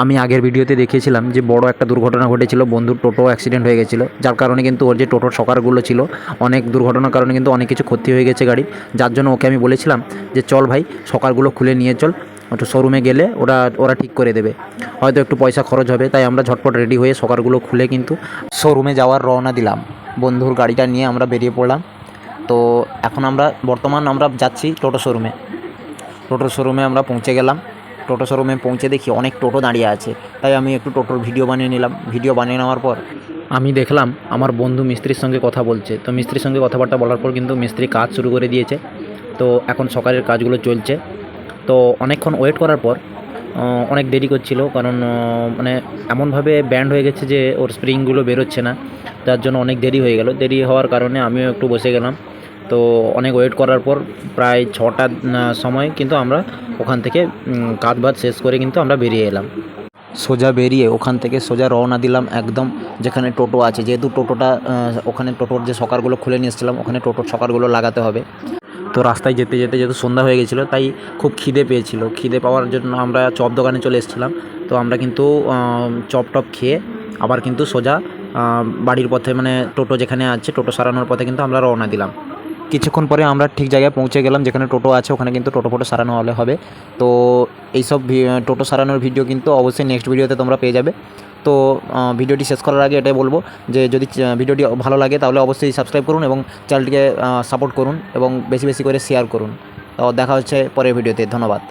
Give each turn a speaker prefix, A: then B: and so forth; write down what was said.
A: আমি আগের ভিডিওতে দেখিয়েছিলাম যে বড় একটা দুর্ঘটনা ঘটেছিল, বন্ধুর টোটো অ্যাক্সিডেন্ট হয়ে গেছিলো, যার কারণে কিন্তু ওর যে টোটোর শকারগুলো ছিল অনেক দুর্ঘটনার কারণে কিন্তু অনেক কিছু ক্ষতি হয়ে গেছে গাড়ির। যার জন্য ওকে আমি বলেছিলাম যে চল ভাই শকারগুলো খুলে নিয়ে চল, একটু শোরুমে গেলে ওরা ঠিক করে দেবে, হয়তো একটু পয়সা খরচ হবে। তাই আমরা ঝটপট রেডি হয়ে শকারগুলো খুলে কিন্তু শোরুমে যাওয়ার রওনা দিলাম। বন্ধুর গাড়িটা নিয়ে আমরা বেরিয়ে পড়লাম। তো এখন বর্তমান আমরা যাচ্ছি টোটো শোরুমে আমরা পৌঁছে গেলাম। টোটো শোরুমে পৌঁছে দেখি অনেক টোটো দাঁড়িয়ে আছে, তাই আমি একটু টোটোর ভিডিও বানিয়ে নিলাম। ভিডিও বানিয়ে নেওয়ার পর আমি দেখলাম আমার বন্ধু মিস্ত্রির সঙ্গে কথা বলছে। তো মিস্ত্রির সঙ্গে কথাবার্তা বলার পর কিন্তু মিস্ত্রি কাজ শুরু করে দিয়েছে। তো এখন সকালের কাজগুলো চলছে। তো অনেকক্ষণ ওয়েট করার পর অনেক দেরি করছিল, কারণ মানে এমনভাবে ব্যান্ড হয়ে গেছে যে ওর স্প্রিংগুলো বেরোচ্ছে না, যার জন্য অনেক দেরি হয়ে গেল। দেরি হওয়ার কারণে আমিও একটু বসে গেলাম। তো অনেক ওয়েট করার পর প্রায় 6টার সময় কিন্তু আমরা ওখান থেকে কাজ বাজ শেষ করে কিন্তু আমরা বেরিয়ে এলাম। সোজা বেরিয়ে ওখান থেকে সোজা রওনা দিলাম একদম যেখানে টোটো আছে, যেহেতু টোটোটা ওখানে টোটোর যে সকারগুলো খুলে নিয়ে এসেছিলাম, ওখানে টোটোর সকারগুলো লাগাতে হবে। তো রাস্তায় যেতে যেতে যেহেতু সন্ধ্যা হয়ে গেছিলো, তাই খুব খিদে পেয়েছিল। খিদে পাওয়ার জন্য আমরা চপ দোকানে চলে এসেছিলাম। তো আমরা কিন্তু চপ টপ খেয়ে আবার কিন্তু সোজা বাড়ির পথে, মানে টোটো যেখানে আছে টোটো সারানোর পথে কিন্তু আমরা রওনা দিলাম। কিছুক্ষণ পরে আমরা ঠিক জায়গায় পৌঁছে গেলাম, যেখানে টোটো আছে ওখানে কিন্তু টোটো ফোটো সারানো হবে। তো এইসব টোটো সারানোর ভিডিও কিন্তু অবশ্যই নেক্সট ভিডিওতে তোমরা পেয়ে যাবে। তো ভিডিওটি শেষ করার আগে এটাই বলবো যে যদি ভিডিওটি ভালো লাগে তাহলে অবশ্যই সাবস্ক্রাইব করুন এবং চ্যানেলটিকে সাপোর্ট করুন এবং বেশি বেশি করে শেয়ার করুন। তো দেখা হচ্ছে পরের ভিডিওতে। ধন্যবাদ।